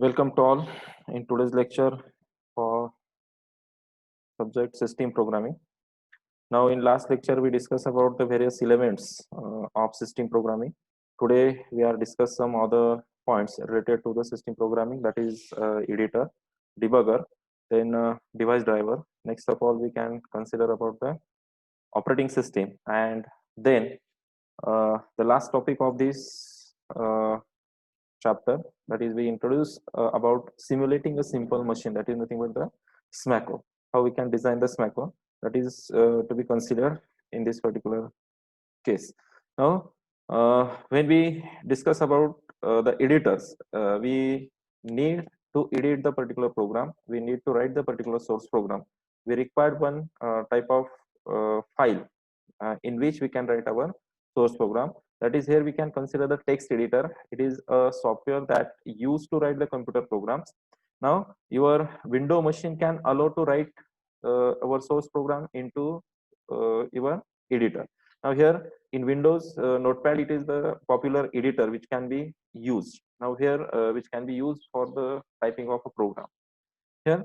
Welcome to all in today's lecture for subject system programming. Now, in last lecture, we discussed about the various elements of system programming. Today, we are discuss some other points related to the system programming, that is editor, debugger, then device driver. Next of all, we can consider about the operating system, and then the last topic of this chapter, that is we introduce about simulating a simple machine, that is nothing but the SMACO, how we can design the SMACO, that is to be considered in this particular case. Now when we discuss about the editors, we need to edit the particular program, we need to write the particular source program, we require one type of file in which we can write our source program. That is, here we can consider the text editor. It is a software that used to write the computer programs. Now your window machine can allow to write our source program into your editor. Now here in Windows Notepad, it is the popular editor which can be used. Now here which can be used for the typing of a program. Here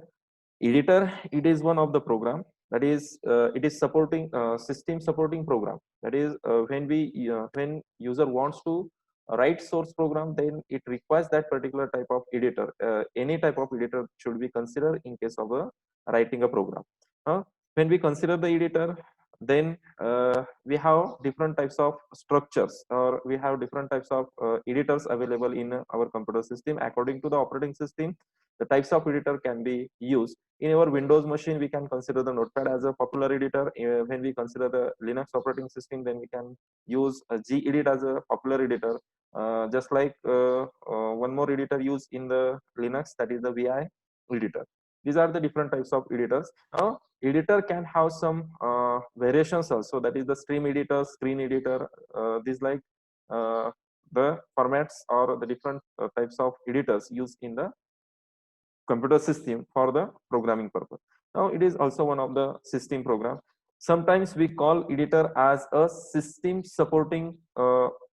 editor, it is one of the program, that is it is supporting system supporting program. That is when user wants to write source program, then it requires that particular type of editor. Any type of editor should be considered in case of writing a program. When we consider the editor, then we have different types of structures, or we have different types of editors available in our computer system. According to the operating system, the types of editor can be used. In our Windows machine, we can consider the Notepad as a popular editor. When we consider the Linux operating system, then we can use gedit as a popular editor. Just like one more editor used in the Linux, that is the VI editor. These are the different types of editors. Now, editor can have some variations also. That is the stream editor, screen editor. These like the formats or the different types of editors used in the computer system for the programming purpose. Now it is also one of the system program. Sometimes we call editor as a system supporting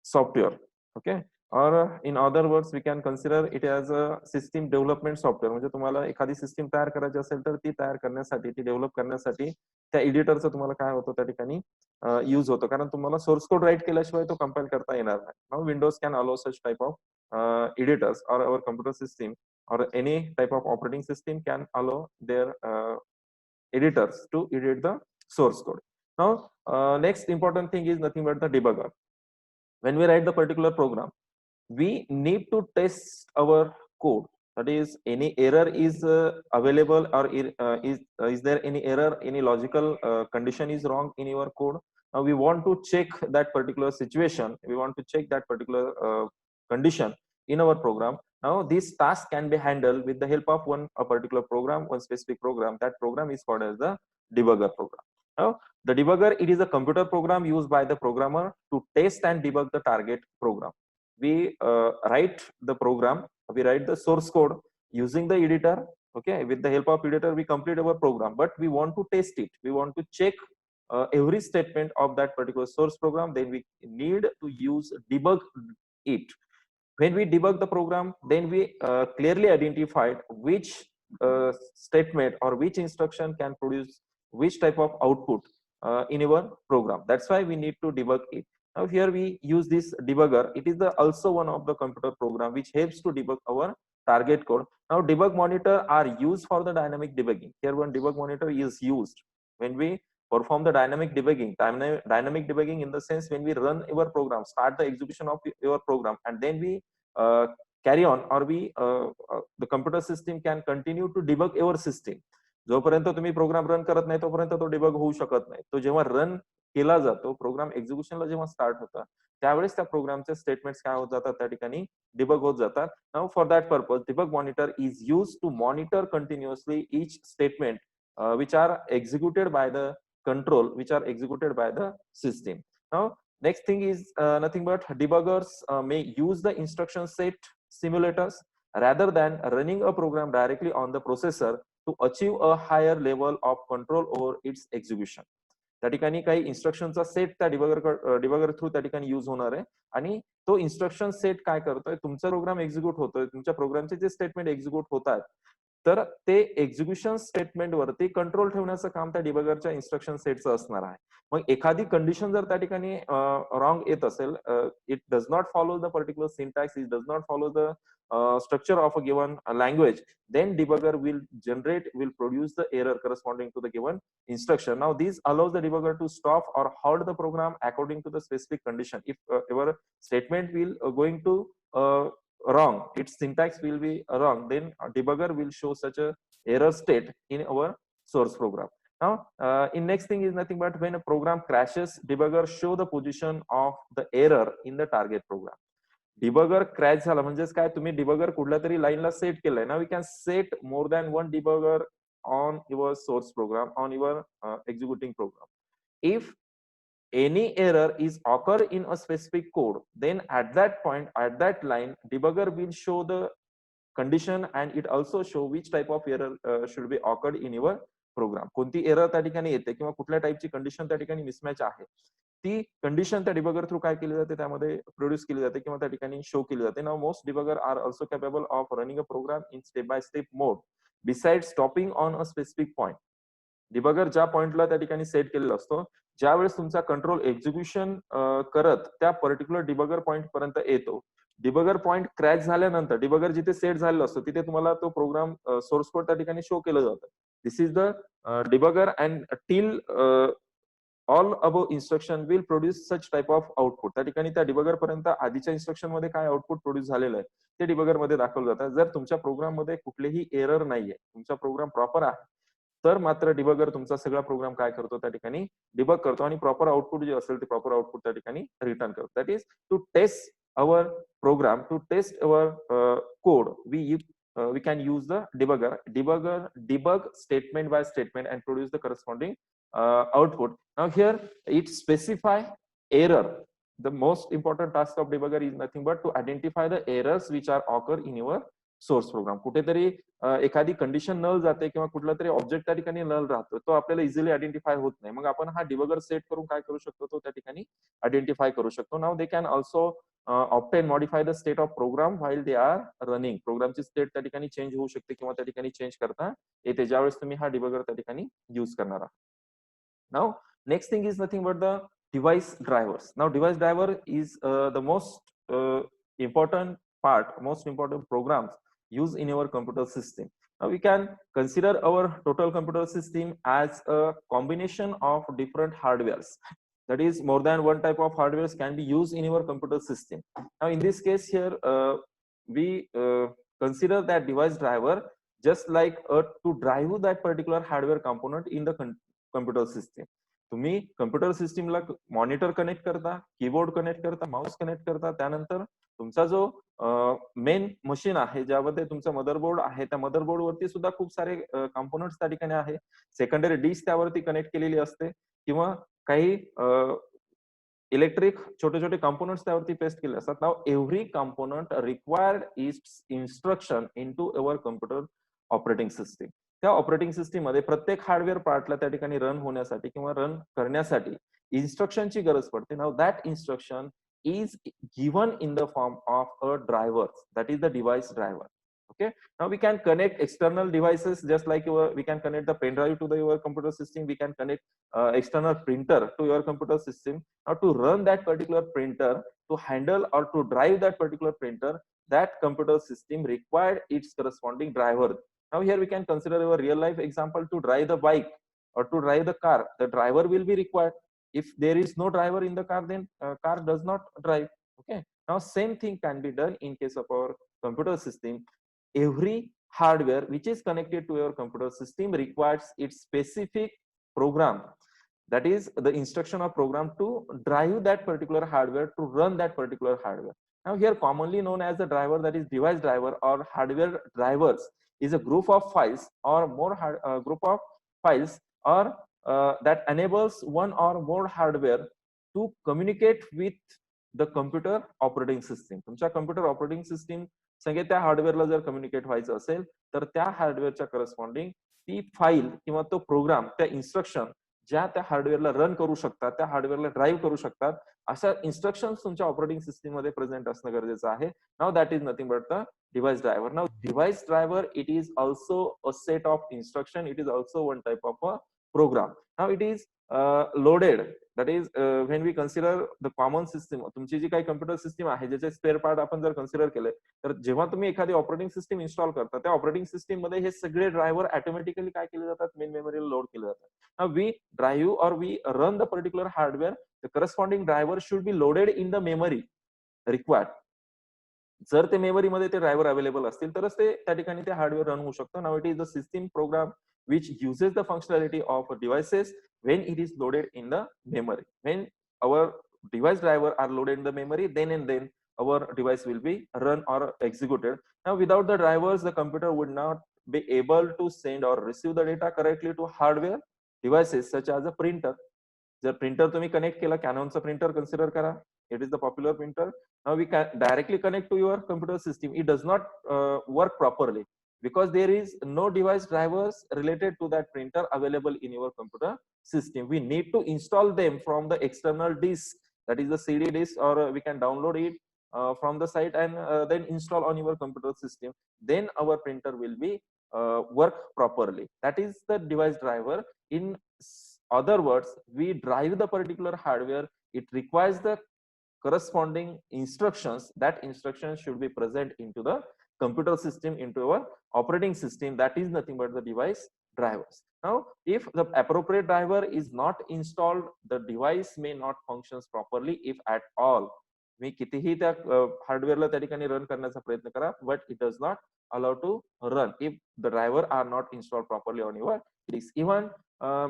software. Okay, or in other words, we can consider it as a system development software. म्हणजे तुम्हाला एखादी system तयार करायची असेल तर ती तयार करण्यासाठी, ती डेव्हलप करण्यासाठी त्या एडिटरचं तुम्हाला काय होतं त्या ठिकाणी यूज होतं, कारण तुम्हाला सोर्स कोड राईट केल्याशिवाय तो कंपाइल करता येणार नाही. Now Windows can allow such type of editors, or our computer system or any type of operating system can allow their editors to edit the source code. Now next important thing is nothing but the debugger. When we write the particular program, we need to test our code. That is, any error is available, or is there any error, any logical condition is wrong in your code. Now we want to check that particular situation, we want to check that particular condition in our program. Now this task can be handled with the help of a particular program, one specific program. That program is called as the debugger program. Now the debugger, it is a computer program used by the programmer to test and debug the target program. We write the program, we write the source code using the editor. Okay, with the help of editor we complete our program, but we want to test it, we want to check every statement of that particular source program. Then we need to use debug it. When we debug the program, then we clearly identified which statement or which instruction can produce which type of output in our program. That's why we need to debug it. Now here we use this debugger. It is also one of the computer program which helps to debug our target code. Now debug monitor are used for the dynamic debugging. Here one debug monitor is used when we perform the dynamic debugging. Dynamic debugging in the sense, when we run our program, start the execution of your program, and then we carry on, or we the computer system can continue to debug your system. जोपर्यंत तुम्ही program run करत नाही तोपर्यंत तो debug होऊ शकत नाही. तो जेव्हा रन केला जातो, प्रोग्राम एक्झिक्युशनला जेव्हा स्टार्ट होता, त्यावेळेस त्या प्रोग्रामचे स्टेटमेंट्स काय होत जातात, त्या ठिकाणी डिबग होत जातात. Now for that purpose debug monitor is used to monitor continuously each statement which are executed by the control, which are executed by the system. Now next thing is nothing but debuggers may use the instruction set simulators rather than running a program directly on the processor to achieve a higher level of control over its execution. त्या ठिकाणी काही इन्स्ट्रक्शनचा set त्या debugger through त्या ठिकाणी use होणार आहे, आणि तो इन्स्ट्रक्शन सेट काय करतोय, तुमचा प्रोग्राम एक्झिक्यूट होतोय, तुमच्या प्रोग्रामचे जे स्टेटमेंट एक्झिक्यूट होतात, तर ते एक्झिक्युशन स्टेटमेंट वरती कंट्रोल ठेवण्याचं काम त्या डिबगरच्या इन्स्ट्रक्शन सेटचं असणार आहे. मग एखादी कंडिशन जर त्या ठिकाणी रॉंग येत असेल, it does not follow the particular syntax, it does not follow the structure of a given language, then debugger will produce the error corresponding to the given instruction. Now this allows the debugger to stop or halt the program according to the specific condition. If your statement will going to wrong, its syntax will be wrong, then debugger will show such a error state in our source program. Now in next thing is nothing but when a program crashes, debugger show the position of the error in the target program. Debugger crash झाला म्हणजेच काय, तुम्ही debugger कुठल्या तरी लाईनला set केलंय. ना we can set more than one debugger on your source program, on your executing program. If any error is occur in a specific code, then at that point, at that line, debugger will show the condition and it also show which type of error should be occurred in your program. कोणती error त्या ठिकाणी येते किंवा कुठल्या टाईपची condition त्या ठिकाणी mismatch आहे, ती कंडिशन त्या डिबगर थ्रू काय केली जाते, त्यामध्ये प्रोड्यूस केली जाते किंवा त्या ठिकाणी शो केली जाते. Now most debugger are also capable of running a program in step by step mode beside stopping on a specific point. Debugger ज्या पॉइंटला त्या ठिकाणी सेट केलेला असतो, ज्यावेळेस तुमचा कंट्रोल एक्झिक्युशन करत त्या पर्टिक्युलर डिबगर पॉइंट पर्यंत येतो. डिबगर पॉइंट क्रॅश झाल्यानंतर डिबगर जिथे सेट झालेला असतो तिथे तुम्हाला तो प्रोग्राम सोर्स कोड त्या ठिकाणी शो केलं जातं. This is the debugger and till all above instruction will produce such type of output. त्या ठिकाणी त्या डिबगर पर्यंत आधीच्या इन्स्ट्रक्शन मध्ये काय आउटपुट प्रोड्यूस झालेलं आहे ते डिबगर मध्ये दाखवलं जातं. जर तुमच्या प्रोग्राम मध्ये कुठलेही एरर नाहीये, तुमचा प्रोग्राम प्रॉपर आहे, तर मात्र डिबगर तुमचा सगळा प्रोग्राम काय करतो, त्या ठिकाणी डिबग करतो आणि प्रॉपर आउटपुट जे असेल ते प्रॉपर आउटपुट त्या ठिकाणी रिटर्न करतो. That is to test our program, to test our code, we can use the debug statement by statement and produce the corresponding output. Now here it specify error. The most important task of debugger is nothing but to identify the errors which are occur in your source program. कुठेतरी एखादी condition नल जाते किंवा कुठला तरी object त्या ठिकाणी नल राहतो, तो आपल्याला इझिली आयडेंटिफाय होत नाही. मग आपण हा डिबगर सेट करून काय करू शकतो, तो त्या ठिकाणी आयडेंटिफाय करू शकतो. Now they can also often modify the state of program while they are running. प्रोग्रामची स्टेट त्या ठिकाणी चेंज होऊ शकते किंवा त्या ठिकाणी चेंज करता येते ज्यावेळेस तुम्ही हा डिबगर त्या ठिकाणी यूज करणार आहात. Now next thing is nothing but the device drivers. Now device driver is the most important part, most important programs used in our computer system. Now we can consider our total computer system as a combination of different hardwares. That is, more than one type of hardwares can be used in your computer system. Now in this case here, we consider that device driver just like to drive that particular hardware component in the computer system. तुम्ही computer सिस्टीमला monitor connect करता, keyboard connect करता, mouse connect करता, त्यानंतर तुमचा जो main machine आहे ज्यामध्ये तुमचा मदरबोर्ड आहे, त्या मदरबोर्ड वरती सुद्धा खूप सारे कंपोनंट्स त्या ठिकाणी आहे. सेकंडरी डिश त्यावरती कनेक्ट केलेली असते किंवा काही इलेक्ट्रिक छोटे छोटे कंपोनंट्स त्यावरती पेस्ट केले असतात. Now every component required it's instruction into our computer operating system. त्या ऑपरेटिंग सिस्टीम मध्ये प्रत्येक हार्डवेअर पार्टला त्या ठिकाणी रन होण्यासाठी किंवा रन करण्यासाठी इन्स्ट्रक्शनची गरज पडते. Now that instruction is given in the form of a driver, that is the device driver. Okay, now we can connect external devices just like we can connect the pen drive to your computer system, we can connect external printer to your computer system. Now to run that particular printer, to handle or to drive that particular printer, that computer system required its corresponding driver. Now here we can consider a real life example. To drive the bike or to drive the car, the driver will be required. If there is no driver in the car, then car does not drive. Okay, now same thing can be done in case of our computer system. Every hardware which is connected to your computer system requires its specific program, that is the instruction of program to drive that particular hardware, to run that particular hardware. Now here commonly known as the driver, that is device driver or hardware drivers, is a group of files or more group of files or that enables one or more hardware to communicate with the computer operating system. तुमच्या computer operating system संगे त्या हार्डवेअरला जर communicate व्हायचं असेल तर त्या हार्डवेअरच्या corresponding ती file किंवा तो प्रोग्राम, त्या इन्स्ट्रक्शन ज्या त्या हार्डवेअरला रन करू शकतात, त्या हार्डवेअरला ड्राईव्ह करू शकतात, अशा इन्स्ट्रक्शन्स तुमच्या ऑपरेटिंग सिस्टीम मध्ये प्रेझेंट असणं गरजेचं आहे. Now that is nothing but the device driver. Now device driver, it is also a set of instruction, it is also one type of a program. Now it is loaded, that is when we consider the common system, तुमची जी काही computer system आहे ज्याचे spare part आपण जर consider केले, तर जेव्हा तुम्ही एखादी ऑपरेटिंग सिस्टीम इन्स्टॉल करता, त्या ऑपरेटिंग सिस्टीम मध्ये हे सगळे ड्रायव्हर ऑटोमॅटिकली काय केले जातात, मेन मेमरीला लोड केले जातात. Now we drive or we run the particular hardware, the corresponding driver should be loaded in the memory required. जर ते मेमरीमध्ये ते ड्रायव्हर अवेलेबल असतील तरच ते त्या ठिकाणी ते हार्डवेअर रन होऊ शकतं. Now it is the system program which uses the functionality of devices when it is loaded in the memory. When our device driver are loaded in the memory, then and then our device will be run or executed. Now without the drivers, the computer would not be able to send or receive the data correctly to hardware devices such as a printer. जर printer तुम्ही connect केला, कॅनॉनचा printer consider करा, it is the popular printer. Now we can directly connect to your computer system. It does not work properly because there is no device drivers related to that printer available in your computer system. We need to install them from the external disk, that is the CD disk, or we can download it from the site and then install on your computer system. Then our printer will be work properly. That is the device driver. In other words, we drive the particular hardware. It requires the corresponding instructions. That instructions should be present into the computer system, into our operating system. That is nothing but the device drivers. Now if the appropriate driver is not installed, the device may not functions properly, if at all. मी कितीही त्या हार्डवेअरला त्या ठिकाणी run करण्याचा प्रयत्न करा, but it does not allow to run if the driver are not install properly on your disk. Even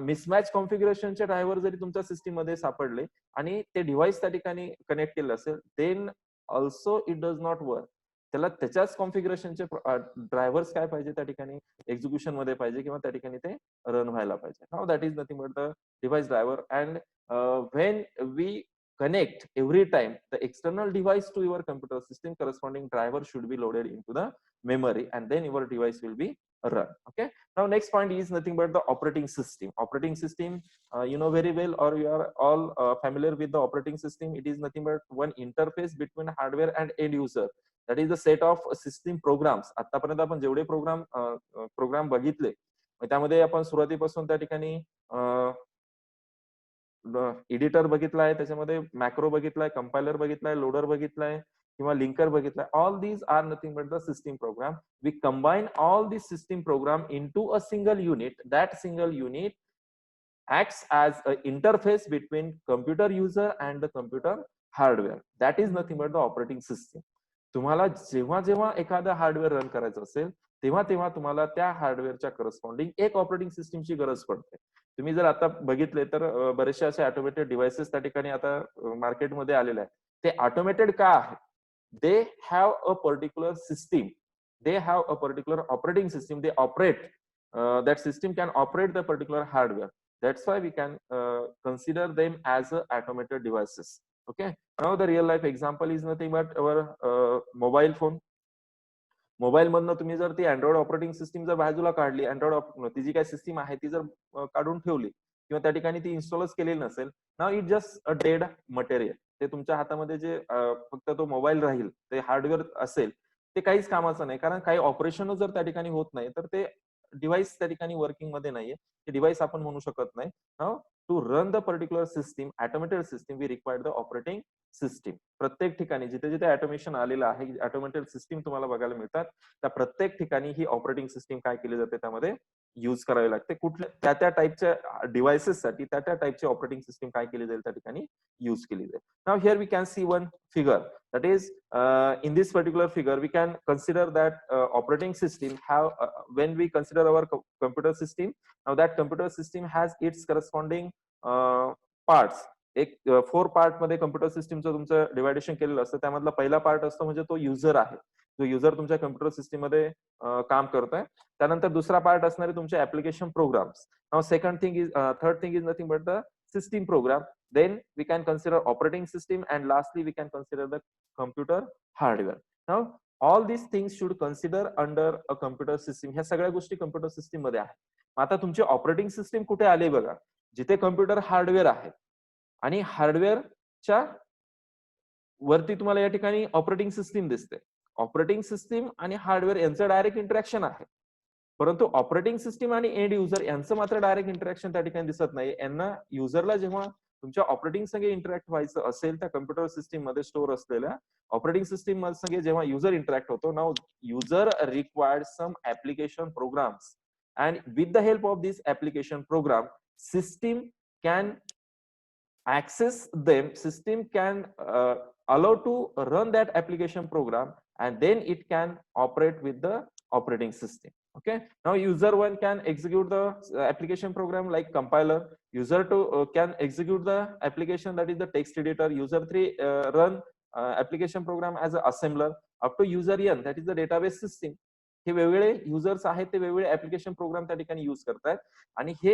mismatch कॉन्फिगरेशनचे ड्रायव्हर जरी तुमच्या सिस्टीम मध्ये सापडले आणि ते डिव्हाइस त्या ठिकाणी कनेक्ट केलं असेल, then also it does not work. त्याला त्याच्याच कॉन्फिगरेशनचे ड्रायव्हर्स काय पाहिजे त्या ठिकाणी एक्झिक्युशन मध्ये पाहिजे किंवा त्या ठिकाणी ते रन व्हायला पाहिजे. Now that is nothing but the device driver. And when we connect every time the external device to your computer system, corresponding driver should be loaded into the memory and then your device will be run. Okay, now next point is nothing but the operating system. Operating system, you know very well, or you are all familiar with the operating system. It is nothing but one interface between hardware and end user. That is the set of system programs. आतापर्यंत आपण जेवढे programme बघितले त्यामध्ये आपण सुरुवातीपासून त्या ठिकाणी editor बघितलाय, त्याच्यामध्ये मॅक्रो बघितलाय, कंपायलर बघितलाय, लोडर बघितलाय किंवा लिंकर बघितलाय. All these are nothing but the system program. We combine all this system program into a single unit. That single unit acts as an interface between computer user and the computer hardware. That is nothing but the operating system. तुम्हाला जेव्हा जेव्हा एखादा hardware run करायचं असेल तेव्हा तेव्हा तुम्हाला त्या हार्डवेअरच्या करस्पॉन्डिंग एक ऑपरेटिंग सिस्टीमची गरज पडते. तुम्ही जर आता बघितले तर बरेचसे असे ऑटोमेटेड डिव्हाइसेस त्या ठिकाणी आता मार्केटमध्ये आलेले आहेत. ते ऑटोमेटेड का आहेत? They have a particular system, they have a particular operating system, they operate, that system can operate the particular hardware. That's why we can consider them as automated devices. Okay, now the real life example is nothing but our mobile phone. Mobile मधनं तुम्ही जर ती Android operating system जर बाजूला काढली, Android ती जी काही system आहे ती जर काढून ठेवली किंवा त्या ठिकाणी ती इन्स्टॉलच केलेली नसेल, now it just a dead material. ते तुमच्या हातामध्ये जे फक्त तो मोबाईल राहील, ते हार्डवेअर असेल, ते काहीच कामाचं नाही. कारण काही ऑपरेशन जर त्या ठिकाणी होत नाही तर ते डिव्हाइस त्या ठिकाणी वर्किंग मध्ये नाहीये, ते डिव्हाइस आपण म्हणू शकत नाही. Now to run the particular system, automated system, we require the operating system. प्रत्येक ठिकाणी जिथे जिथे ऑटोमेशन आलेलं आहे, ऑटोमेटेड सिस्टीम तुम्हाला बघायला मिळतात, त्या प्रत्येक ठिकाणी ही ऑपरेटिंग सिस्टीम काय केली जाते त्यामध्ये यूज करावी लागते. कुठल्या त्या त्या टाईपच्या डिव्हाइसेससाठी त्या त्या टाईपची ऑपरेटिंग सिस्टीम काय केली जाईल त्या ठिकाणी यूज केली जाईल. Now here we can see one figure. That is, in this particular figure, we can consider that operating system have, when we consider our computer system, now that computer system has its corresponding parts. एक 4 part मध्ये computer सिस्टीमचं तुमचं deviation केलेलं असतं. त्यामधला पहिला part असतो म्हणजे तो युजर आहे, जो युजर तुमच्या कम्प्युटर सिस्टीम मध्ये काम करतोय. त्यानंतर दुसरा पार्ट असणारे तुमचे application programs. Now second thing is, third thing is nothing but the system program. Then we can consider operating system, and lastly we can consider the computer hardware. Now all these things should consider under a computer system. ह्या सगळ्या गोष्टी computer system मध्ये आहेत. आता तुमची operating system कुठे आली बघा. जिथे कम्प्युटर हार्डवेअर आहे आणि हार्डवेअरच्या वरती तुम्हाला या ठिकाणी ऑपरेटिंग सिस्टीम दिसते. ऑपरेटिंग सिस्टीम आणि हार्डवेअर यांचं डायरेक्ट इंटरॅक्शन आहे, परंतु ऑपरेटिंग सिस्टीम आणि एंड युजर यांचं मात्र डायरेक्ट इंटरॅक्शन त्या ठिकाणी दिसत नाही. यांना युजरला जेव्हा तुमच्या ऑपरेटिंग संगे इंटरॅक्ट व्हायचं असेल त्या कम्प्युटर सिस्टीम मध्ये स्टोअर असलेल्या ऑपरेटिंग सिस्टीम संगे जेव्हा युजर इंटरॅक्ट होतो, now user required some application programs and with the help of this application program, system can access them, system can allow to run that application program, and then it can operate with the operating system. Okay, now user one can execute the application program like compiler, user two can execute the application, that is the text editor, user three run application program as an assembler, up to user n, that is the database system. हे वेगवेगळे users आहेत, ते वेगवेगळे application programme त्या ठिकाणी use करतायत आणि हे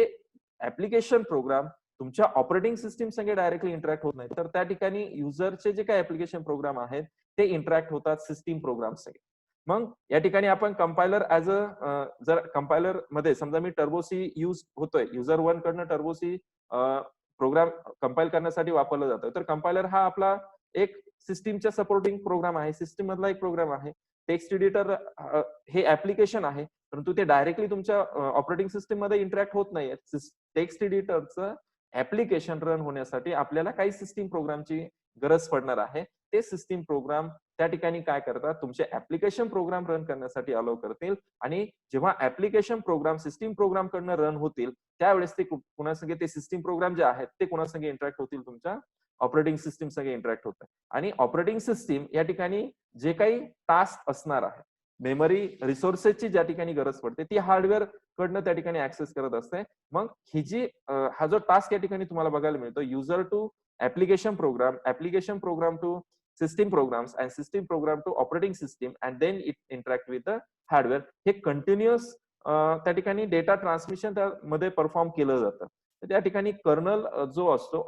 application programme तुमच्या operating system संगे डायरेक्टली इंटरॅक्ट होत नाही, तर त्या ठिकाणी युजरचे जे काही ऍप्लिकेशन प्रोग्राम आहेत ते इंटरॅक्ट होतात सिस्टीम प्रोग्राम संगे. मग या ठिकाणी आपण कंपायलर ऍज अ, जर कंपायलर मध्ये समजा मी टर्बोसी यूज होतोय, युजर वन कडनं टर्बोसी प्रोग्राम कंपाईल करण्यासाठी वापरला जातोय, तर कंपायलर हा आपला एक सिस्टीमच्या सपोर्टिंग प्रोग्राम आहे, सिस्टीम मधला एक प्रोग्राम आहे. टेक्स्ट एडिटर हे ऍप्लिकेशन आहे, परंतु ते डायरेक्टली तुमच्या ऑपरेटिंग सिस्टीम मध्ये इंटरॅक्ट होत नाहीये. टेक्स्ट एडिटरचं ऍप्लिकेशन रन होण्यासाठी आपल्याला काही सिस्टीम प्रोग्रामची गरज पडणार आहे. ते सिस्टीम प्रोग्राम त्या ठिकाणी काय करतात, तुमचे ऍप्लिकेशन प्रोग्राम रन करण्यासाठी अलाउ करतील आणि जेव्हा ऍप्लिकेशन प्रोग्राम सिस्टीम प्रोग्राम कडनं रन होतील त्यावेळेस ते कुणासंगे ते सिस्टीम प्रोग्राम जे आहेत ते कुणासंगे इंटरॅक्ट होतील, तुमच्या ऑपरेटिंग सिस्टीम संगे इंटरॅक्ट होतात. आणि ऑपरेटिंग सिस्टीम या ठिकाणी जे काही टास्क असणार आहे, मेमरी रिसोर्सेसची ज्या ठिकाणी गरज पडते ती हार्डवेअर कडनं त्या ठिकाणी ऍक्सेस करत असते. मग ही जी हा जो टास्क या ठिकाणी तुम्हाला बघायला मिळतो, user to application program to system programs and system program to operating system and then it interact with the hardware, हे कंटिन्युअस त्या ठिकाणी डेटा ट्रान्समिशन त्यामध्ये परफॉर्म केलं जातं. त्या ठिकाणी कर्नल जो असतो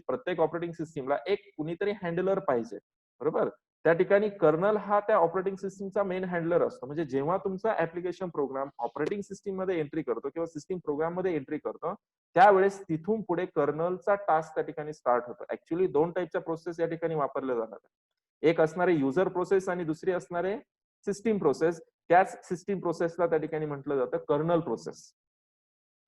प्रत्येक ऑपरेटिंग सिस्टीमला एक कुणीतरी हँडलर पाहिजे, बरोबर. त्या ठिकाणी कर्नल हा त्या ऑपरेटिंग सिस्टीमचा मेन हँडलर असतो. म्हणजे जेव्हा तुमचा ऍप्लिकेशन प्रोग्राम ऑपरेटिंग सिस्टीम मध्ये एंट्री करतो किंवा सिस्टीम प्रोग्राम मध्ये एंट्री करतो, त्यावेळेस तिथून पुढे कर्नलचा टास्क त्या ठिकाणी स्टार्ट होतो. ऍक्च्युअली दोन टाईपच्या प्रोसेस या ठिकाणी वापरल्या जातात, एक असणारे युजर प्रोसेस आणि दुसरी असणारे सिस्टीम प्रोसेस. त्याच सिस्टीम प्रोसेसला त्या ठिकाणी म्हटलं जातं कर्नल प्रोसेस.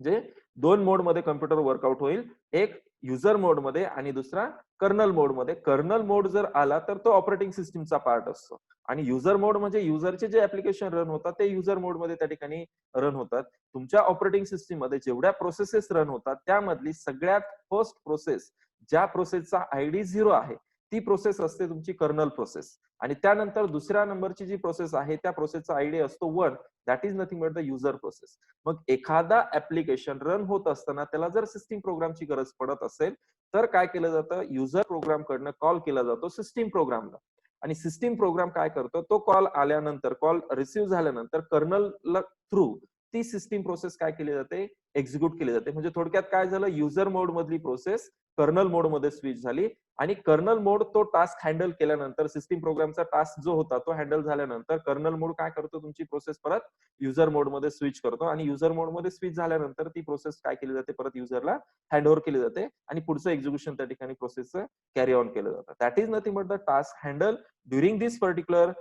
जे दोन मोड मध्ये कम्प्युटर वर्कआउट होईल, एक युजर मोड मध्ये आणि दुसरा कर्नल मोड मध्ये. कर्नल मोड जर आला तर तो ऑपरेटिंग सिस्टीमचा पार्ट असतो आणि युजर मोड म्हणजे युजरचे जे ऍप्लिकेशन रन होतात ते युजर मोड मध्ये त्या ठिकाणी रन होतात. तुमच्या ऑपरेटिंग सिस्टीम मध्ये जेवढ्या प्रोसेसेस रन होतात त्यामधली सगळ्यात फर्स्ट प्रोसेस, ज्या प्रोसेसचा आयडी 0 आहे, ती प्रोसेस असते तुमची कर्नल प्रोसेस. आणि त्यानंतर दुसऱ्या नंबरची जी प्रोसेस आहे त्या प्रोसेसचा आयडी असतो 1, that is nothing but the user process. मग एखादा ऍप्लिकेशन रन होत असताना त्याला जर सिस्टीम प्रोग्रामची गरज पडत असेल तर काय केलं जातं, युजर प्रोग्राम कडनं कॉल केला जातो सिस्टीम प्रोग्रामला. आणि सिस्टीम प्रोग्राम काय करतो, तो कॉल आल्यानंतर, कॉल रिसिव्ह झाल्यानंतर कर्नल थ्रू ती सिस्टीम प्रोसेस काय केली जाते, एक्झिक्यूट केली जाते. म्हणजे थोडक्यात काय झालं, युजर मोड मधली प्रोसेस कर्नल मोड मध्ये स्विच झाली आणि कर्नल मोड तो टास्क हँडल केल्यानंतर, सिस्टीम प्रोग्रामचा टास्क जो होता तो हँडल झाल्यानंतर कर्नल मोड काय करतो, तुमची प्रोसेस परत युजर मोड मध्ये स्विच करतो आणि युजर मोड मध्ये स्विच झाल्यानंतर ती प्रोसेस काय केली जाते, परत युजरला हँड ओव्हर केली जाते आणि पुढचं एक्झिक्युशन त्या ठिकाणी प्रोसेसचं कॅरी ऑन केलं जातं. That is nothing but the task handle during this particular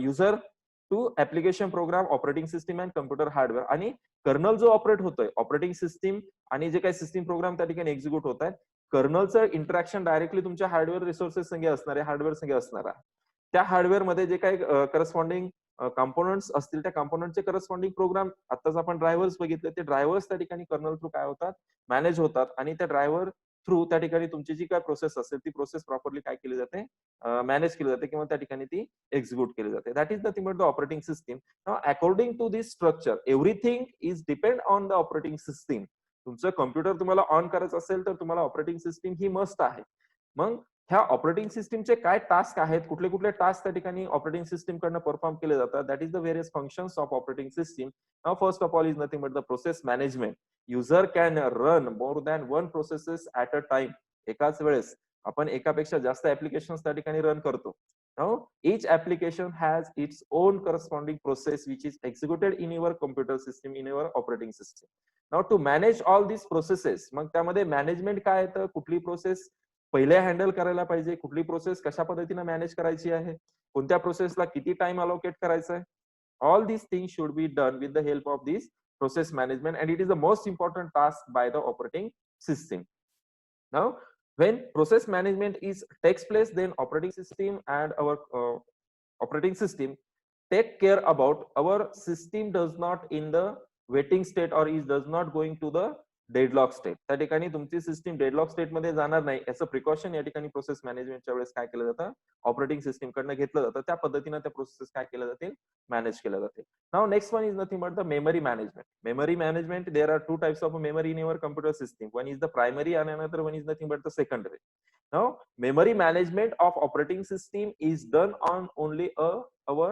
user to application program operating system and computer hardware. आणि कर्नल जो ऑपरेट होतोय, ऑपरेटिंग सिस्टीम आणि जे काही सिस्टीम प्रोग्राम त्या ठिकाणी एक्झिक्यूट होत आहेत, कर्नलचं इंटरॅक्शन डायरेक्टली तुमच्या हार्डवेअर रिसोर्सेस संगे असणार आहे, हार्डवेअर संगे असणार आहे. त्या हार्डवेअर मध्ये जे काही करस्पॉन्डिंग कॉम्पोनंट्स असतील त्या कॉम्पोनंटचे करस्पॉन्डिंग प्रोग्राम, आताच आपण ड्रायव्हर्स बघितले, ते ड्रायव्हर्स त्या ठिकाणी कर्नल थ्रू काय होतात, मॅनेज होतात आणि त्या ड्रायव्हर थ्रू त्या ठिकाणी तुमची जी काय प्रोसेस असेल ती प्रोसेस प्रॉपरली काय केली जाते, मॅनेज केली जाते किंवा त्या ठिकाणी ती एक्झिक्यूट केली जाते. That is nothing but the operating system. Now according to this structure everything is depend on the operating system. तुमचं कम्प्युटर तुम्हाला ऑन करायचं असेल तर तुम्हाला ऑपरेटिंग सिस्टीम ही मस्ट आहे. मग ह्या ऑपरेटिंग सिस्टीमचे काय टास्क आहेत, कुठले कुठले टास्क त्या ठिकाणी ऑपरेटिंग सिस्टीम कडनं परफॉर्म केले जातात, that is the various functions of operating system. Now first of all is nothing but the process management. User can run more than one processes at a time. एकाच वेळेस आपण एकापेक्षा जास्त application त्या ठिकाणी रन करतो. Now each application has its own corresponding process which is executed in your computer system, in your operating system. Now to manage all these processes, मग त्यामध्ये management काय येतं, कुठली प्रोसेस पहिले हँडल करायला पाहिजे, कुठली प्रोसेस कशा पद्धतीने मॅनेज करायची आहे, कोणत्या प्रोसेसला किती टाइम अलोकेट करायचा आहे. All these things should be done with the help of this process management, and it is the most important task by the operating system. Now when process management is takes place, then operating system and our operating system take care about our system does not in the waiting state or is does not going to the deadlock state. त्या ठिकाणी तुमची system deadlock state मध्ये जाणार नाही याचं precaution या ठिकाणी process मॅनेजमेंटच्या वेळेस काय केलं जातं, ऑपरेटिंग सिस्टीम कडनं घेतलं जातं. त्या पद्धतीने त्या प्रोसेस काय केल्या जातील, मॅनेज केल्या जातील. Now next one is nothing but the memory management. Memory management, there are two types of memory in your computer system. One is the primary and another one is nothing but the secondary. Now memory management of operating system is done on only our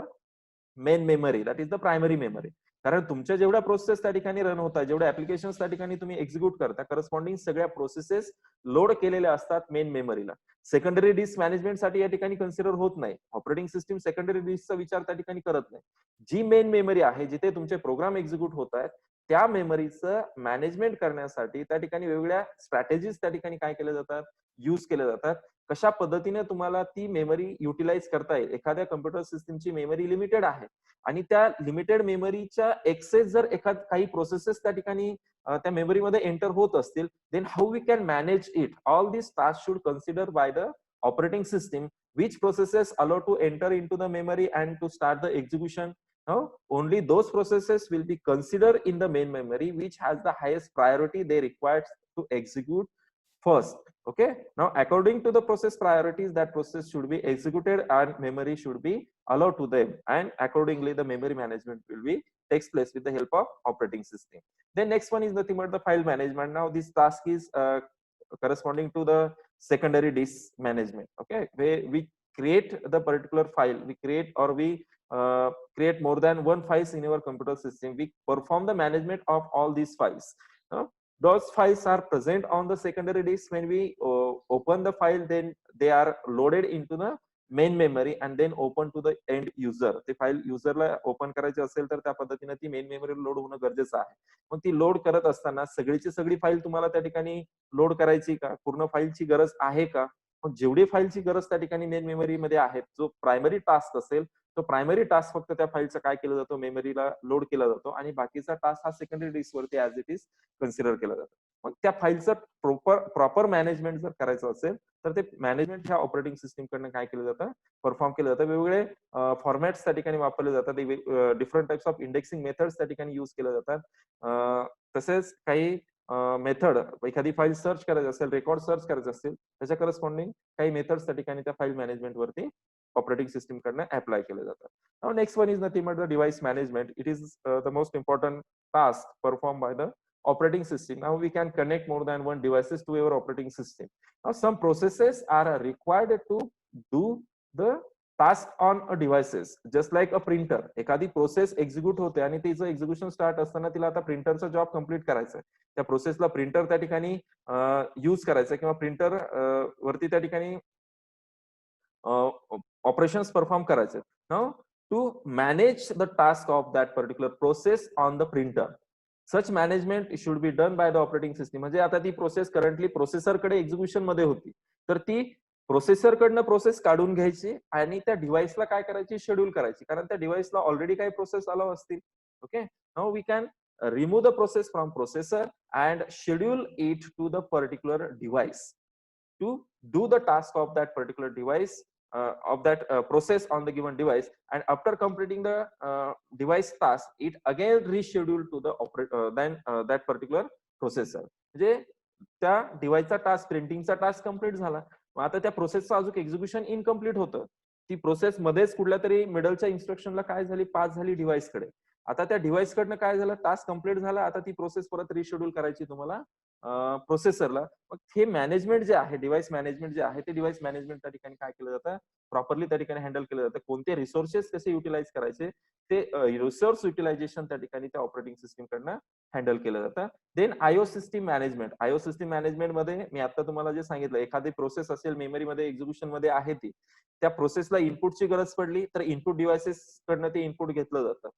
main memory, that is the primary memory. कारण तुमच्या जेवढ्या process त्या ठिकाणी run होतात, जेवढ्या application त्या ठिकाणी तुम्ही एक्झिक्यूट करता, करस्पॉन्डिंग सगळ्या प्रोसेसेस लोड केलेल्या असतात मेन मेमरीला. सेकंडरी डिस्क मॅनेजमेंटसाठी या ठिकाणी कन्सिडर होत नाही. ऑपरेटिंग सिस्टीम सेकंडरी डिस्कचा विचार त्या ठिकाणी करत नाही. जी मेन मेमरी आहे, जिथे तुमचे प्रोग्राम एक्झिक्यूट होत आहेत, त्या मेमरीचं मॅनेजमेंट करण्यासाठी त्या ठिकाणी वेगवेगळ्या स्ट्रॅटेजीज त्या ठिकाणी काय केल्या जातात, यूज केल्या जातात. कशा पद्धतीने तुम्हाला ती मेमरी युटिलाइज करता येईल. एखाद्या कम्प्युटर सिस्टीमची मेमरी लिमिटेड आहे आणि त्या लिमिटेड मेमरीच्या एक्सेस जर काही प्रोसेसेस त्या ठिकाणी त्या मेमरीमध्ये एंटर होत असतील, then how we can manage it. All this task should consider by the operating system. Which processes allow to enter into the memory and to start the execution. Now only those processes will be considered in the main memory which has the highest priority they require to execute first. Okay, now according to the process priorities, that process should be executed and memory should be allowed to them, and accordingly the memory management will be takes place with the help of operating system. Then next one is nothing but the file management. Now this task is corresponding to the secondary disk management. Okay, where we create the particular file, we create or we create more than one files in your computer system. We perform the management of all these files. Those files are present on the secondary disk. When we open the file, then they are loaded into the main memory and then open to the end user. ते file युजरला open करायची असेल तर त्या पद्धतीने ती main memory load होणं गरजेचं आहे. मग ती लोड करत असताना सगळीची सगळी फाईल तुम्हाला त्या ठिकाणी लोड करायची का, पूर्ण फाईलची गरज आहे का. मग जेवढी फाईलची गरज त्या ठिकाणी मेन मेमरी मध्ये आहे, जो प्रायमरी टास्क असेल तो प्रायमरी टास्क फक्त त्या फाईलचं काय केलं जातो, मेमरीला लोड केला जातो आणि बाकीचा टास्क हा सेकंडरी डिस्क वरती ऍज इट इज कन्सिडर केला जातो. मग त्या फाईलचं प्रॉपर मॅनेजमेंट जर करायचं असेल तर ते मॅनेजमेंट ह्या ऑपरेटिंग सिस्टीम कडनं काय केलं जातं, परफॉर्म केलं जातं. वेगवेगळे फॉर्मॅट्स त्या ठिकाणी वापरले जातात. Different types of indexing methods त्या ठिकाणी युज केल्या जातात. तसेच काही मेथड, एखादी फाईल सर्च करायची असेल, रेकॉर्ड सर्च करायचे असतील, त्याच्या करस्पॉन्डिंग काही मेथड्स त्या ठिकाणी त्या फाईल मॅनेजमेंट वरती ऑपरेटिंग सिस्टीम कडनं अप्लाय केले जातात. Now next one is nothing but the device management. It is the most important task performed by the operating system. Now we can connect more than one devices to our operating system. Now some processes are required to do the task on a devices, just like a printer. एखादी process execute होते आणि तिचं execution start असताना तिला आता प्रिंटरचा job complete करायचा आहे. त्या प्रोसेसला प्रिंटर त्या ठिकाणी यूज करायचं किंवा प्रिंटर वरती त्या ठिकाणी ऑपरेशन्स परफॉर्म करायचे. Now to manage the task of that particular process on the printer, such management should be done by the operating system. म्हणजे आता ती प्रोसेस करंटली प्रोसेसर कडे एक्झिक्युशन मध्ये होती, तर ती प्रोसेसर कडनं प्रोसेस काढून घ्यायची आणि त्या डिव्हाइसला काय करायची, शेड्यूल करायची. कारण त्या डिव्हाइसला ऑलरेडी काही प्रोसेस अलाव असतील. Okay, now we can remove the process from processor and schedule it to the particular device to do the task of that particular device, of that process on the given device, and after completing the device task it again reschedule to the that particular processor. म्हणजे त्या डिव्हाइसचा task, प्रिंटिंगचा task complete झाला, मग आता त्या प्रोसेसचं अजून execution incomplete होतं. ती process मध्येच कुठल्या तरी मिडलच्या इन्स्ट्रक्शनला काय झाली, पास झाली डिव्हाइस कडे. आता त्या डिव्हाइस कडनं काय झालं, टास्क कम्प्लीट झाला, आता ती प्रोसेस परत रिशेड्यूल करायची तुम्हाला प्रोसेसरला. मग हे मॅनेजमेंट जे आहे, डिव्हाइस मॅनेजमेंट जे आहे, ते डिव्हाइस मॅनेजमेंट त्या ठिकाणी काय केलं जातं, प्रॉपरली त्या ठिकाणी हँडल केलं जातं. कोणते रिसोर्सेस कसे युटिलाइज करायचे, ते रिसोर्स युटिलायझेशन त्या ठिकाणी त्या ऑपरेटिंग सिस्टीम कडनं हँडल केलं जातं. Then IO system management. IO system management मध्ये मी आता तुम्हाला जे सांगितलं, एखादी प्रोसेस असेल मेमरीमध्ये एक्झिक्युशन मध्ये आहे ती, त्या प्रोसेसला इनपुटची गरज पडली तर इनपुट डिव्हाइसेस कडनं ते इनपुट घेतलं जातं.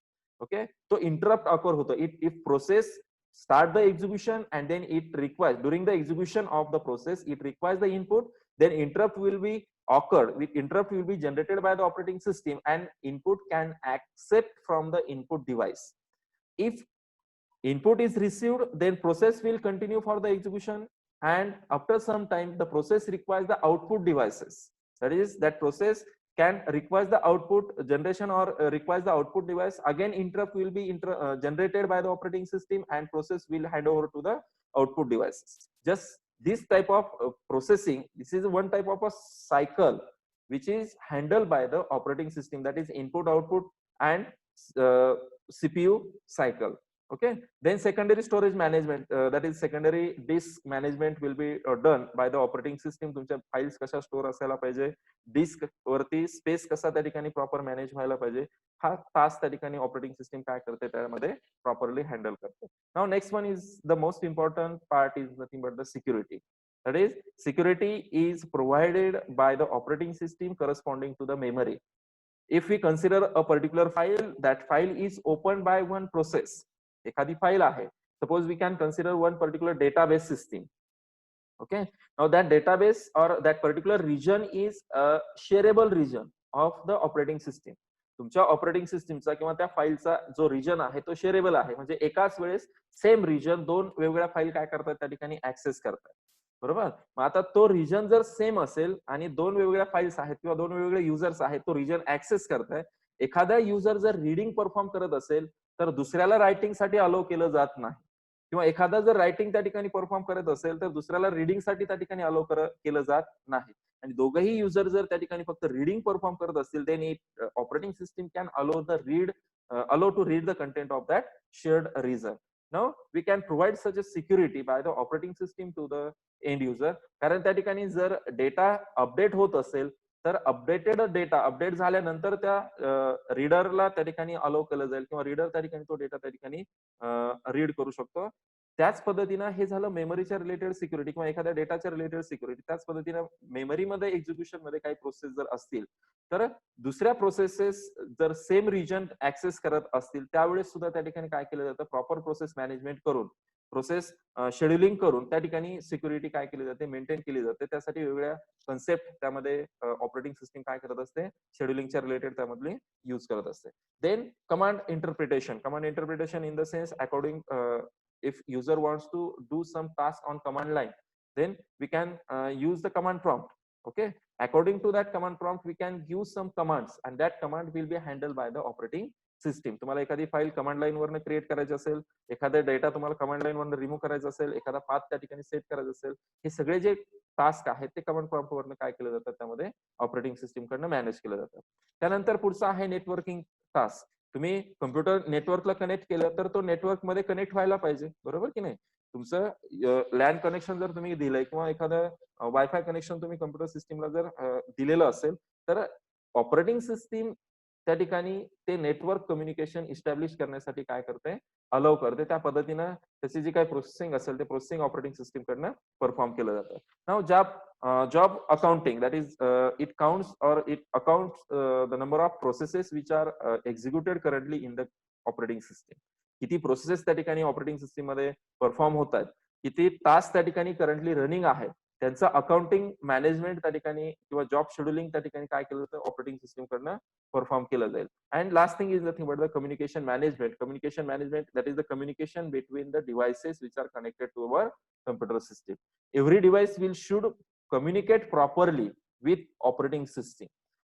ओके, तो इंटरप्ट अकर होतो. If process start the execution and then it requires, during the execution of the process, it requires the input, then interrupt will be occurred. With interrupt will be generated by the operating system and input can accept from the input device. If input is received, then process will continue for the execution, and after some time the process requires the output devices. That is, that process can requires the output generation or requires the output device. Again interrupt will be generated by the operating system and process will hand over to the output devices. Just this type of processing, this is one type of a cycle which is handled by the operating system, that is input output and CPU cycle. Okay, then secondary storage management, that is secondary disk management will be done by the operating system. तुमच्या files कशा store असायला पाहिजे, disc वरती space कसा त्या ठिकाणी proper manage व्हायला पाहिजे, हा टास्क त्या ठिकाणी ऑपरेटिंग सिस्टम काय करते, त्यामध्ये प्रॉपरली हँडल करते. Now next one is the most important part, is nothing but the security. That is, security is provided by the operating system corresponding to the memory. If we consider a particular file, that file is opened by one process. एखादी file आहे, suppose we can consider one particular database system. Okay, now that database or that particular region is a shareable region of the operating system. तुमच्या operating सिस्टीमचा किंवा त्या फाईलचा जो region आहे तो शेअरेबल आहे, म्हणजे एकाच वेळेस सेम रिजन दोन वेगवेगळ्या फाईल काय करतात, त्या ठिकाणी ऍक्सेस करतात. बरोबर. मग आता तो रिजन जर सेम असेल आणि दोन वेगवेगळ्या फाईल्स आहेत किंवा दोन वेगवेगळे युजर्स आहेत, तो रिजन ऍक्सेस करताय, एखादा युजर जर रीडिंग परफॉर्म करत असेल तर दुसऱ्याला रायटिंग साठी अलाउ केलं जात नाही, किंवा एखादा जर रायटिंग त्या ठिकाणी परफॉर्म करत असेल तर दुसऱ्याला रीडिंग साठी त्या ठिकाणी अलाउ केलं जात नाही. आणि दोघंही युजर जर त्या ठिकाणी फक्त रीडिंग परफॉर्म करत असतील, then it operating system can allow to read the content of that shared region. Now we can provide such a security by the operating system to the end user. कारण त्या ठिकाणी जर data update होत असेल तर updated data update झाल्यानंतर त्या रीडरला त्या ठिकाणी अलाउ केलं जाईल, किंवा रीडर त्या ठिकाणी तो डेटा त्या ठिकाणी रीड करू शकतो. त्याच पद्धतीनं हे झालं मेमरीच्या रिलेटेड सिक्युरिटी किंवा एखाद्या डेटाच्या रिलेटेड सिक्युरिटी. त्याच पद्धतीनं मेमरीमध्ये एक्झिक्युशन मध्ये काही प्रोसेस जर असतील तर दुसऱ्या प्रोसेसेस जर सेम रिजन ऍक्सेस करत असतील त्यावेळेस सुद्धा त्या ठिकाणी काय केलं जातं, प्रॉपर प्रोसेस मॅनेजमेंट करून, प्रोसेस शेड्युलिंग करून त्या ठिकाणी सिक्युरिटी काय केली जाते, मेंटेन केली जाते. त्यासाठी वेगवेगळ्या कन्सेप्ट त्यामध्ये ऑपरेटिंग सिस्टम काय करत असते, शेड्युलिंगच्या रिलेटेड त्यामधली यूज करत असते. Then command interpretation in the sense according, if user wants to do some task on command line, then we can use the command prompt. Okay, according to that command prompt we can use some commands and that command will be handled by the operating system. तुम्हाला एखादी file command line वरनं create करायची असेल, एखादा data तुम्हाला command line वरनं remove करायचा असेल, एखादा पाथ त्या ठिकाणी सेट करायचा असेल, हे सगळे जे टास्क आहेत ते कमांड प्रॉम्प्ट वरनं काय केलं जातं, त्यामध्ये ऑपरेटिंग सिस्टीम कडनं मॅनेज केलं जातं. त्यानंतर पुढचा आहे नेटवर्किंग टास्क. तुम्ही कम्प्युटर नेटवर्कला कनेक्ट केलं तर तो नेटवर्क मध्ये कनेक्ट व्हायला पाहिजे, बरोबर की नाही. तुमचं लॅन कनेक्शन जर तुम्ही दिलंय किंवा एखादं वायफाय कनेक्शन तुम्ही कम्प्युटर सिस्टीमला जर दिलेलं असेल तर ऑपरेटिंग सिस्टीम त्या ठिकाणी ते नेटवर्क कम्युनिकेशन इस्टॅब्लिश करण्यासाठी काय करते, अलाउ करते. त्या पद्धतीनं त्याची जी काही प्रोसेसिंग असेल ते प्रोसेसिंग ऑपरेटिंग सिस्टीम कडनं परफॉर्म केलं जातं. Now job accounting, that is it counts or it accounts the number of processes which are executed currently in the operating system. किती प्रोसेसेस त्या ठिकाणी ऑपरेटिंग सिस्टीम मध्ये परफॉर्म होत आहेत, किती टास्क त्या ठिकाणी करंटली रनिंग आहे, त्यांचं अकाउंटिंग मॅनेजमेंट त्या ठिकाणी किंवा जॉब शेड्युलिंग त्या ठिकाणी काय केलं जातं, ऑपरेटिंग सिस्टीम कडनं परफॉर्म केलं जाईल. And last thing is nothing but the communication management that is the communication between the devices which are connected to our computer system. Every device should communicate properly with operating system.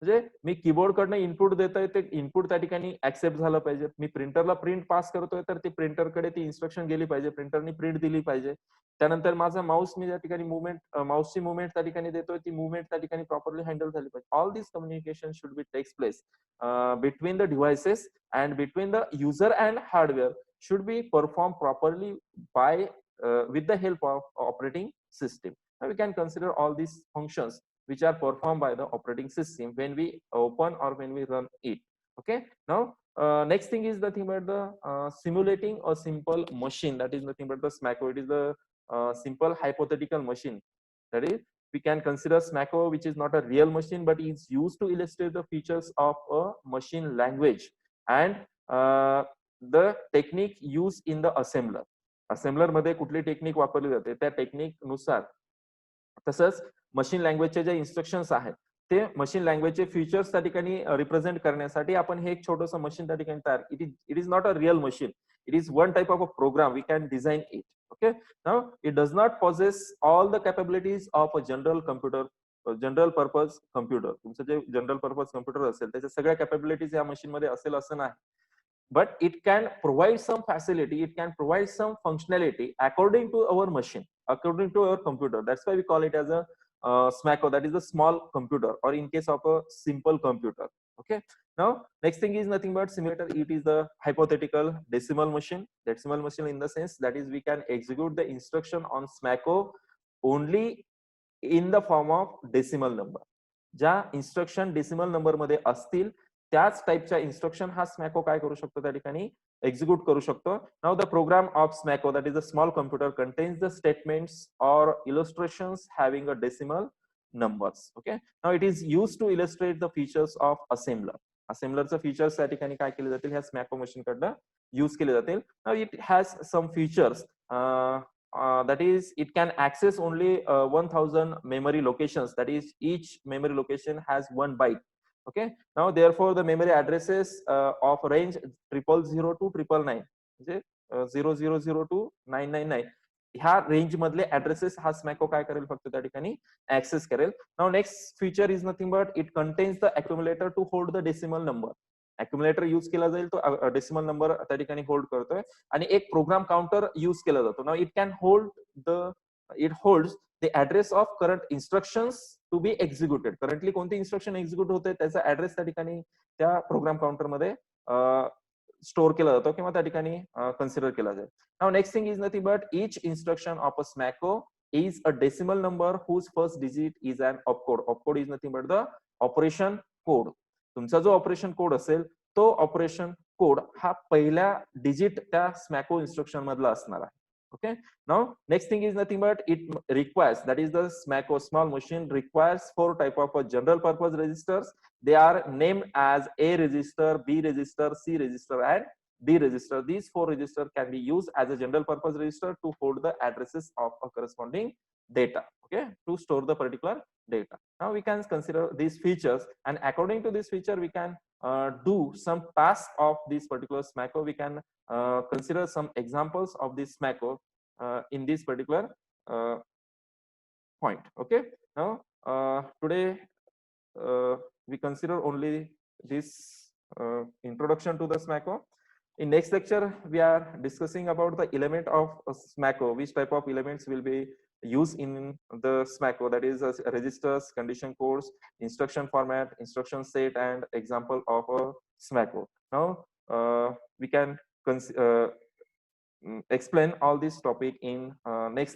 म्हणजे मी keyboard कडनं input देतोय, ते input त्या ठिकाणी accept झालं पाहिजे. मी प्रिंटरला print पास करतोय तर ते प्रिंटरकडे ती इन्स्ट्रक्शन गेली पाहिजे, प्रिंटरनी प्रिंट दिली पाहिजे. त्यानंतर माझा माऊस मी त्या ठिकाणी माऊसची मुवमेंट त्या ठिकाणी देतोय, ती मुवमेंट त्या ठिकाणी प्रॉपरली हँडल झाली पाहिजे. All this communication should be takes place between the devices and between the user and hardware should be performed properly by with the help of operating system. Now we can consider all these functions which are performed by the operating system when we open or when we run it. Okay. Now next thing is the thing about the simulating a simple machine. That is nothing but the SMACO. It is the simple hypothetical machine. That is, we can consider SMACO, which is not a real machine, but is used to illustrate the features of a machine language and the technique used in the assembler. Assembler मध्ये कुठली technique वापरली जाते त्या technique नुसार तसंच machine लँग्वेजचे जे instructions आहेत ते machine लँग्वेजचे features त्या ठिकाणी रिप्रेझेंट करण्यासाठी आपण हे एक छोटंसं मशीन त्या ठिकाणी तयार it is not a real machine. It is one type of a program. We can design it. Okay. Now it does not possess all the capabilities of a general computer, general purpose computer. तुमचं जे general purpose computer असेल त्याच्या सगळ्या capabilities या machine मध्ये असेल असं नाही. But it can provide some facility, it can provide some functionality according to our machine, according to our computer. That's why we call it as a SMACO, that is a small computer, or in case of a simple computer. Okay. Now next thing is nothing but simulator. It is the hypothetical decimal machine. Decimal machine in the sense that is we can execute the instruction on SMACO only in the form of decimal number. ज्या instruction decimal number मध्ये असतील त्याच टाइपच्या instruction हा स्मॅको काय करू शकतो त्या ठिकाणी एक्झिक्यूट करू शकतो. Now the program of SMACO, that is a small computer, contains the statements और illustrations having a decimal numbers. Okay. Now it is used to illustrate the features of assembler. असेंबलरचे फीचर्स त्या ठिकाणी काय केले जातील ह्या स्मॅको मशीन कडनं use केले जातील. Now it has some features that is it can access only 1000 memory locations. That is each memory location has 1 byte. Okay. Now therefore the memory addresses of range 000 to 999 म्हणजे 0000 to 999 ह्या range मधले ऍड्रेसेस हा स्मॅको काय करेल फक्त त्या ठिकाणी access करेल. Now next feature is nothing but it contains the accumulator to hold the decimal number. Accumulator use केला जाईल तो डेसिमल नंबर त्या ठिकाणी होल्ड करतोय आणि एक प्रोग्राम काउंटर यूज केला जातो. Now it can hold it holds the address of current instructions to be executed. Currently कोणती इन्स्ट्रक्शन एक्झिक्यूट होते त्याचा ऍड्रेस त्या ठिकाणी त्या प्रोग्राम काउंटर मध्ये स्टोर केला जातो किंवा त्या ठिकाणी कन्सिडर केला जाईल. Now next thing is nothing but each instruction of a SMACO is a decimal number whose first digit is an opcode. Opcode is nothing but the operation code. तुमचा जो ऑपरेशन कोड असेल तो operation code हा पहिल्या digit त्या स्मॅको instruction मधला असणार आहे. Okay. Now next thing is nothing but it requires, that is the SMACO small machine requires 4 type of general purpose registers. They are named as A register, B register, C register and D register. These 4 registers can be used as a general purpose register to hold the addresses of a corresponding data. Okay, to store the particular data. Now we can consider these features, and according to this feature we can do some tasks of this particular SMACO. We can consider some examples of this SMACO in this particular point. Okay. Now today we consider only this introduction to the SMACO. In next lecture we are discussing about the element of SMACO, which type of elements will be used in the SMACO, that is registers, condition codes, instruction format, instruction set and example of a SMACO. Now we can explain all this topic in next